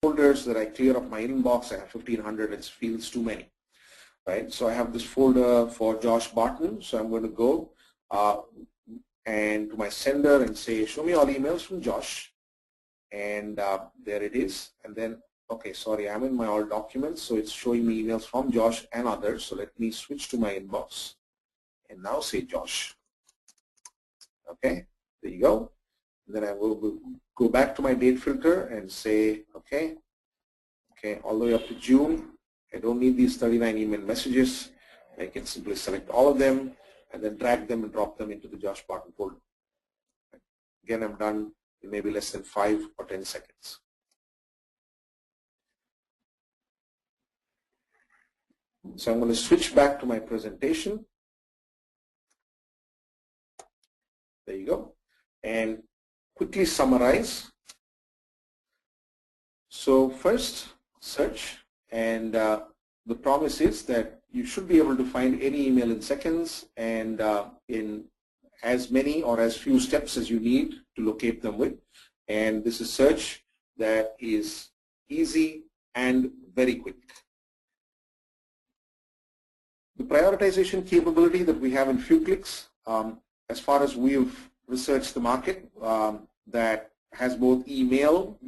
folders that I clear up my inbox. I have 1,500. It feels too many, right? So I have this folder for Josh Barton. So I'm going to go and to my sender and say, show me all emails from Josh. And there it is. And then, okay, sorry, I'm in my all documents. So it's showing me emails from Josh and others. So let me switch to my inbox and now say Josh. Okay, there you go. And then I will go back to my date filter and say, okay, all the way up to June. I don't need these 39 email messages. I can simply select all of them and then drag them and drop them into the Josh Barton folder. Again, I'm done in maybe less than 5 or 10 seconds. So I'm going to switch back to my presentation. There you go. And quickly summarize. So first, search, and the promise is that you should be able to find any email in seconds and in as many or as few steps as you need to locate them with. And this is search that is easy and very quick. The prioritization capability that we have in FewClix, as far as we've researched the market, that has both email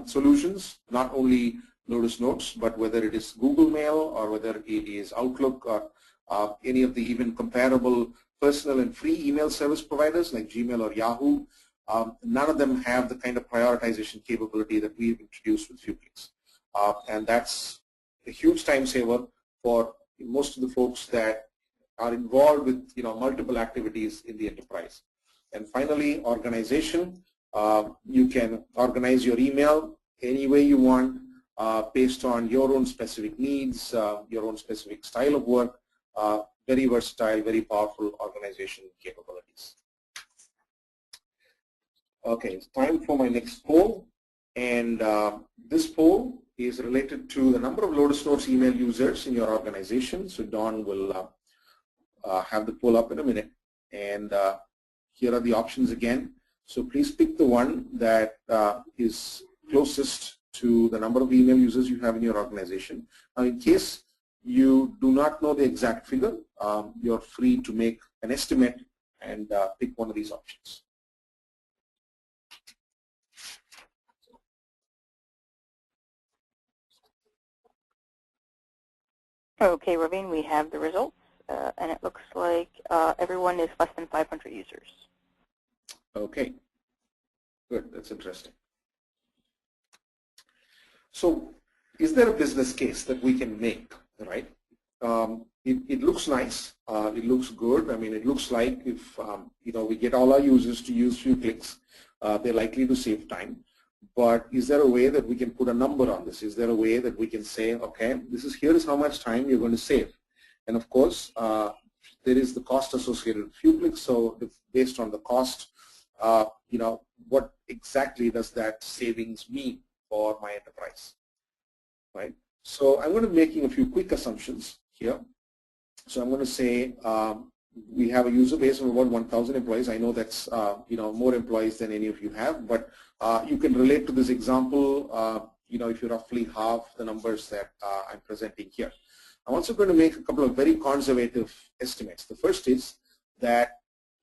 solutions, not only Lotus Notes, but whether it is Google Mail or whether it is Outlook or any of the even comparable personal and free email service providers like Gmail or Yahoo, none of them have the kind of prioritization capability that we've introduced with FewClix. And that's a huge time saver for most of the folks that are involved with multiple activities in the enterprise. And finally, organization. You can organize your email any way you want based on your own specific needs, your own specific style of work. Very versatile, very powerful organization capabilities. Okay, it's time for my next poll. And this poll is related to the number of Lotus Notes email users in your organization. So Don will have the poll up in a minute. And here are the options again. So please pick the one that is closest to the number of email users you have in your organization. Now, in case you do not know the exact figure, you're free to make an estimate and pick one of these options. Okay, Raveen, we have the results, and it looks like everyone is less than 500 users. Okay, good. That's interesting. So, is there a business case that we can make, right? It looks nice. It looks good. I mean, it looks like if we get all our users to use FewClix, they're likely to save time. But is there a way that we can put a number on this? Is there a way that we can say, okay, here is how much time you're going to save? And of course, there is the cost associated with FewClix. So based on the cost, what exactly does that savings mean for my enterprise, right? So I'm going to be making a few quick assumptions here. So I'm going to say we have a user base of about 1,000 employees. I know that's more employees than any of you have, but you can relate to this example, if you're roughly half the numbers that I'm presenting here. I'm also going to make a couple of very conservative estimates. The first is that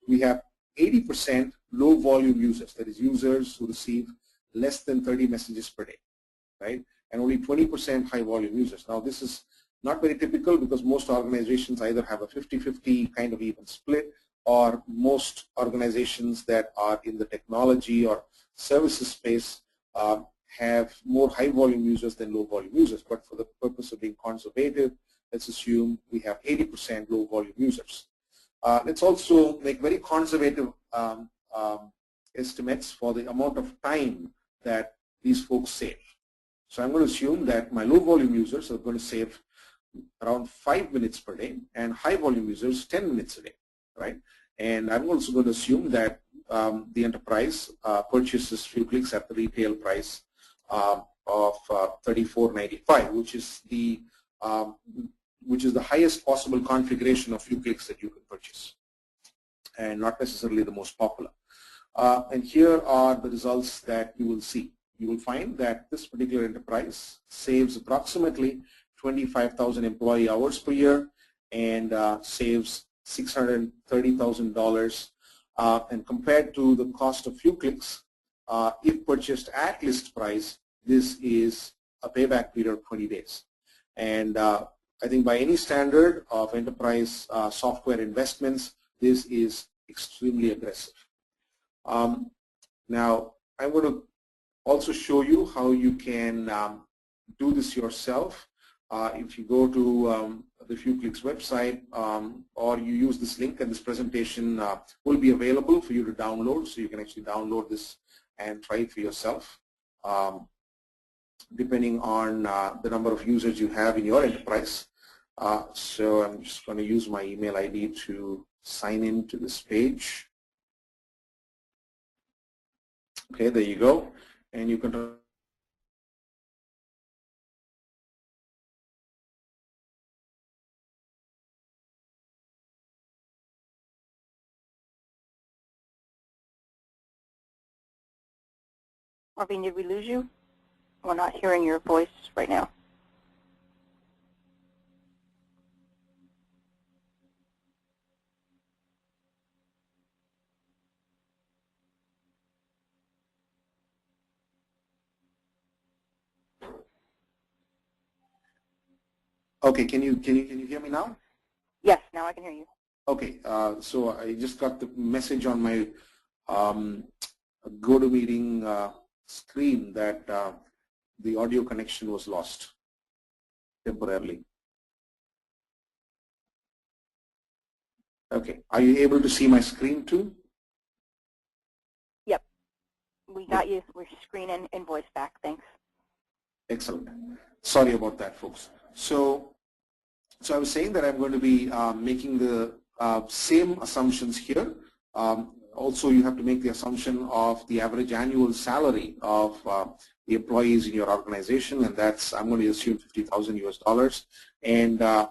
we have 80% low volume users, that is users who receive less than 30 messages per day, right? And only 20% high volume users. Now this is not very typical because most organizations either have a 50-50 kind of even split, or most organizations that are in the technology or services space have more high volume users than low volume users. But for the purpose of being conservative, let's assume we have 80% low volume users. Let's also make very conservative estimates for the amount of time that these folks save. So I'm going to assume that my low volume users are going to save around 5 minutes per day and high volume users 10 minutes a day, right? And I'm also going to assume that the enterprise purchases FewClix at the retail price of $34.95, which is the highest possible configuration of FewClix that you can purchase, and not necessarily the most popular. And here are the results that you will see. you will find that this particular enterprise saves approximately 25,000 employee hours per year and saves $630,000. And compared to the cost of FewClix, if purchased at list price, this is a payback period of 20 days. And I think by any standard of enterprise software investments, this is extremely aggressive. Now, I'm going to also show you how you can do this yourself. If you go to the FewClix website or you use this link, and this presentation will be available for you to download, so you can actually download this and try it for yourself, depending on the number of users you have in your enterprise. So I'm just going to use my email ID to sign in to this page. Okay, there you go. And you can Arvind, did we lose you? We're not hearing your voice right now. Okay, can you hear me now? Yes, now I can hear you. Okay, so I just got the message on my GoToMeeting screen that the audio connection was lost temporarily. Okay, are you able to see my screen too? Yep, we got you. We're screen and voice back. Thanks. Excellent. Sorry about that, folks. So I was saying that I'm going to be making the same assumptions here. Also, you have to make the assumption of the average annual salary of the employees in your organization, and that's, I'm going to assume $50,000 US. And I'm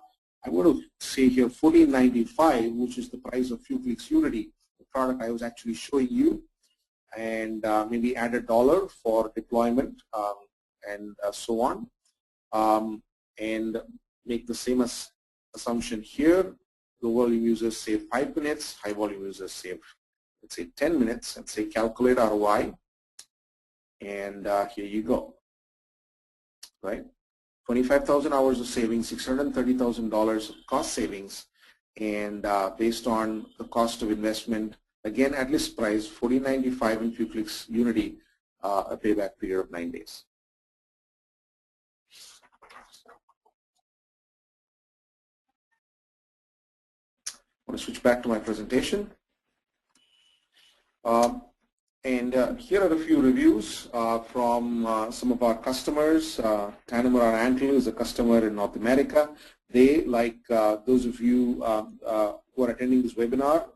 going to say here $14.95, which is the price of FewClix Unity, the product I was actually showing you, and maybe add $1 for deployment and so on, and make the same assumption here. Low volume users save 5 minutes, high volume users save, let's say, 10 minutes, and say calculate ROI, and here you go, right? 25,000 hours of savings, $630,000 of cost savings, and based on the cost of investment, again at list price, $14.95 in FewClix Unity, a payback period of 9 days. I'm going to switch back to my presentation. And here are a few reviews from some of our customers. Tanimura Antle is a customer in North America. They, like those of you who are attending this webinar,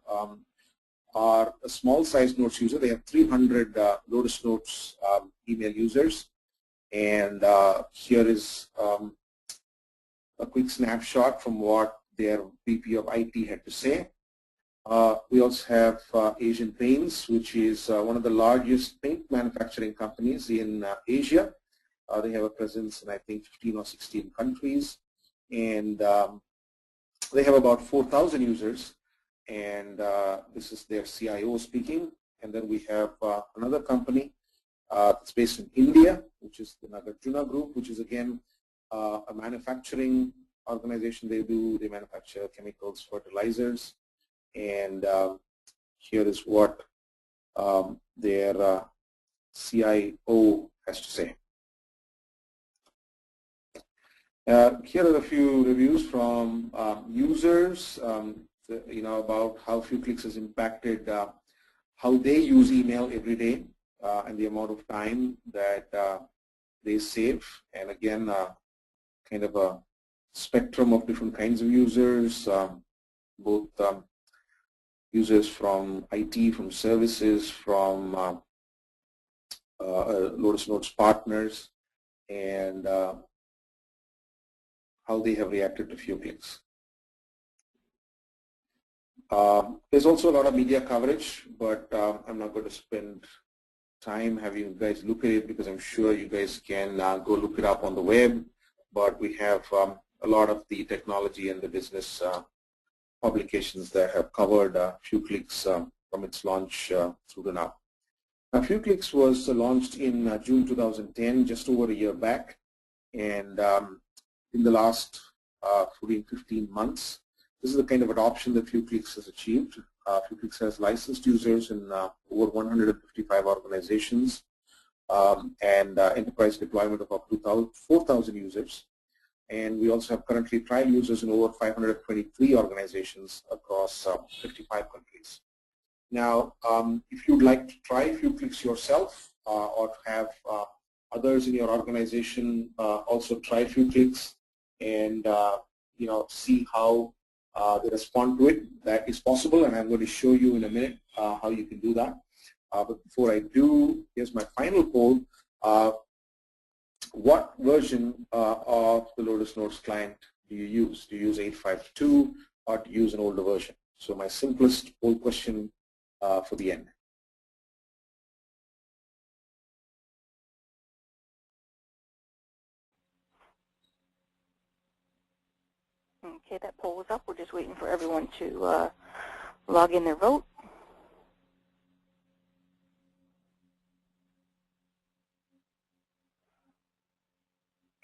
are a small size Notes user. They have 300 Lotus Notes email users. And here is a quick snapshot from what their VP of IT had to say. We also have Asian Paints, which is one of the largest paint manufacturing companies in Asia. They have a presence in, I think, 15 or 16 countries. And they have about 4,000 users. And this is their CIO speaking. And then we have another company that's based in India, which is the Nagarjuna Group, which is, again, a manufacturing organization. They manufacture chemicals, fertilizers, and here is what their CIO has to say. Here are a few reviews from users, about how FewClix has impacted how they use email every day and the amount of time that they save. And again, kind of a spectrum of different kinds of users, both users from IT, from services, from Lotus Notes partners, and how they have reacted to FewClix. There's also a lot of media coverage, but I'm not going to spend time having you guys look at it because I'm sure you guys can go look it up on the web, but we have a lot of the technology and the business publications that have covered FewClix from its launch through to now. Now, FewClix was launched in June 2010, just over a year back, and in the last 14-15 months, this is the kind of adoption that FewClix has achieved. FewClix has licensed users in over 155 organizations and enterprise deployment of up to 4,000 users. And we also have currently trial users in over 523 organizations across 55 countries. Now, if you'd like to try FewClix yourself or have others in your organization also try FewClix and see how they respond to it, that is possible, and I'm going to show you in a minute how you can do that. But before I do, here's my final poll. What version of the Lotus Notes client do you use? Do you use 8.5.2 or do you use an older version? So my simplest poll question for the end. Okay, that poll is up. We're just waiting for everyone to log in their vote.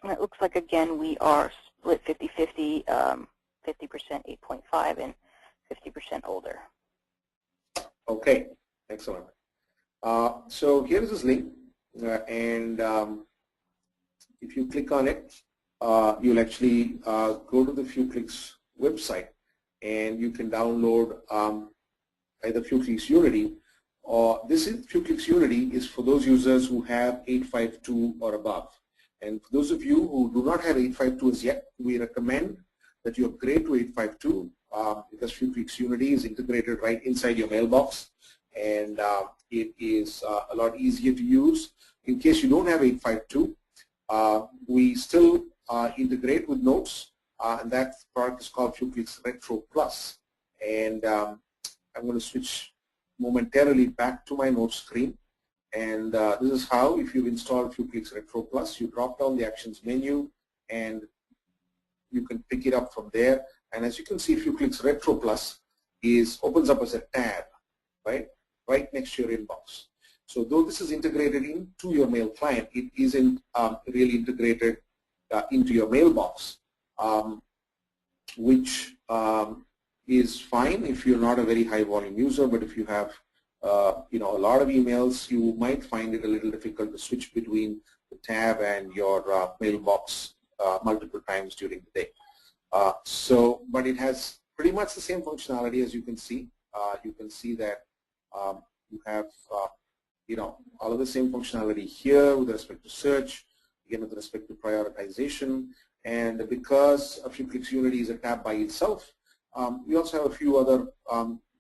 And it looks like, again, we are split 50-50, 50% 8.5 and 50% older. Okay, excellent. So here is this link, and if you click on it, you'll actually go to the FewClix website, and you can download either FewClix Unity, or this is FewClix Unity is for those users who have 8.5.2 or above. And for those of you who do not have 8.5.2 as yet, we recommend that you upgrade to 8.5.2 because FewClix Unity is integrated right inside your mailbox, and it is a lot easier to use. In case you don't have 8.5.2, we still integrate with Notes, and that product is called FewClix Retro Plus. And I'm going to switch momentarily back to my Notes screen. And this is how, if you've installed FewClix Retro Plus, you drop down the Actions menu and you can pick it up from there. And as you can see, FewClix Retro Plus opens up as a tab, right next to your inbox. So though this is integrated into your mail client, it isn't really integrated into your mailbox, which is fine if you're not a very high volume user, but if you have a lot of emails, you might find it a little difficult to switch between the tab and your mailbox multiple times during the day. But it has pretty much the same functionality as you can see. You can see that you have all of the same functionality here with respect to search, again with respect to prioritization, and because FewClix Unity is a tab by itself, we also have a few other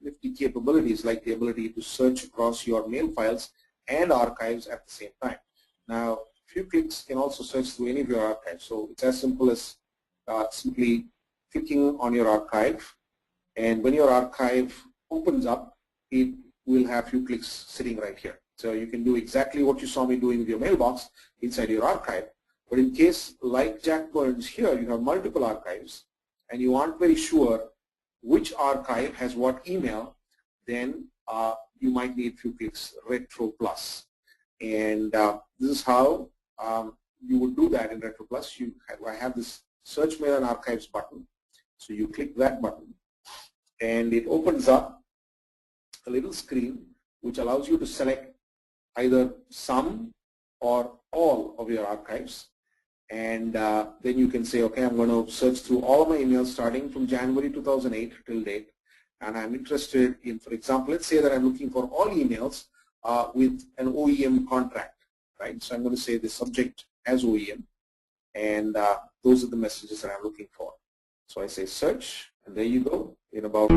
nifty capabilities like the ability to search across your mail files and archives at the same time. Now, FewClix can also search through any of your archives, so it's as simple as simply clicking on your archive, and when your archive opens up, it will have FewClix sitting right here. So you can do exactly what you saw me doing with your mailbox inside your archive. But in case, like Jack Burns here, you have multiple archives and you aren't very sure which archive has what email, then you might need FewClix Retro Plus. And this is how you would do that in Retro Plus. I have this Search Mail and Archives button. So you click that button and it opens up a little screen which allows you to select either some or all of your archives. And then you can say, okay, I'm going to search through all of my emails starting from January 2008 till date. And I'm interested in, for example, let's say that I'm looking for all emails with an OEM contract, right? So I'm going to say the subject as OEM. And those are the messages that I'm looking for. So I say search, and there you go. In about